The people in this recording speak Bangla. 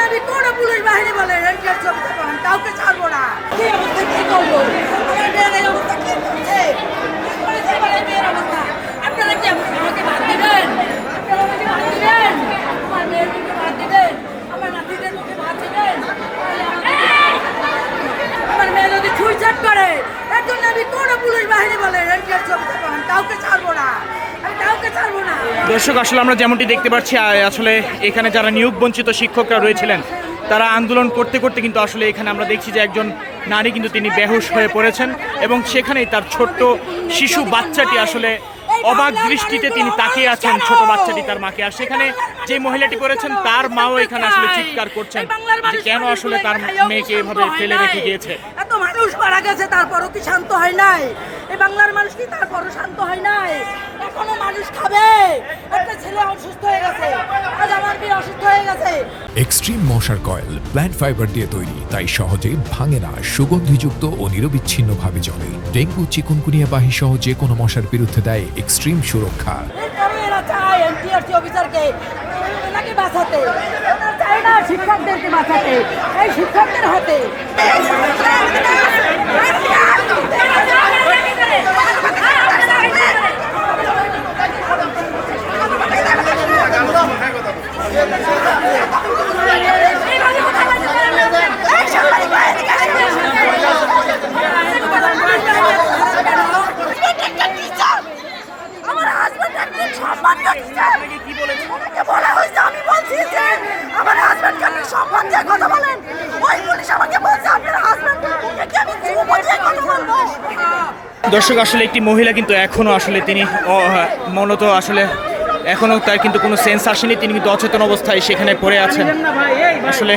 আমি কোন পুলিশ বাহিনী বলে রেঞ্জার ছবিতে পান কাউকে ছাড়বো না। কি অবস্থা কি করবো? আমার মেয়ের এই অবস্থা কি করছে? কি করেছে আমার এই মেয়ের অবস্থা? আপনারা কি আমাকে বাদ দিবেন? আপনারা আমাকে বাদ দিবেন? আমার মেয়ের মুখে বাদ দিবেন? আমার নাতিদের মুখে বাদ দিবেন? আমার মেয়ে যদি সুইসাইড করে এর জন্য আমি কোন পুলিশ বাহিনী বলে রেঞ্জার ছবিতে পান কাউকে ছাড়বো না। আমি কাউকে ছাড়বো না। দর্শক, আসলে আমরা যেমনটি দেখতে পাচ্ছি আসলে এখানে যারা নিয়োগ বঞ্চিত শিক্ষকরা রয়েছিলেন তারা আন্দোলন করতে করতে কিন্তু আসলে এখানে আমরা দেখছি যে একজন নারী কিন্তু তিনি বেহুশ হয়ে পড়েছেন এবং সেখানেই তার ছোট্ট শিশু বাচ্চাটি আসলে অবাক দৃষ্টিতে তিনি তাকিয়ে আছেন, ছোট বাচ্চাটি তার মাকে। আর সেখানে যে মহিলাটি করেছেন তার মাও এখানে আসলে চিৎকার করছেন যে কেন আসলে তার মেয়েকে এভাবে ফেলে রেখে গিয়েছে। এত মানুষ মারা গেছে তারপরও কি শান্ত হয় নাই? এই বাংলার মানুষ কি তারপরও শান্ত হয় নাই? এখনো মানুষ খাবে। একটা ছেলে অসুস্থ হয়ে গেছে, আজ আমার মেয়ে অসুস্থ হয়ে গেছে। এক্সট্রিম মশার কয়েল প্ল্যান্ট ফাইবার দিয়ে তৈরি, তাই সহজে ভাঙে না, সুগন্ধিযুক্ত ও নিরবিচ্ছিন্নভাবে জ্বলে। ডেঙ্গু, চিকুনগুনিয়া বাহি সহ যে কোনো মশার বিরুদ্ধে দেয় এক্সট্রিম সুরক্ষা। এরপরে এরা চায় এনটিআরসি অফিসারকে এনাকে বাঁচাতে, ওরা চায় না শিক্ষকদেরকে বাঁচাতে। এই শিক্ষকদের হাতে বলা হয়েছে, আমি বলছি যে আমার হাজবেন্ডকে আপনি সম্মান দিয়ে কথা বলেন। ওই পুলিশ আমাকে বলছে আপনার হাজবেন্ডকে আমি চুপ দিয়ে কথা বলবো। দর্শক, আসলে একটি মহিলা কিন্তু এখনো আসলে তিনি মূলত আসলে এখনো তার কিন্তু কোনো সেন্স আসেনি, তিনি কিন্তু অচেতন অবস্থায় সেখানে পড়ে আছেন। আসলে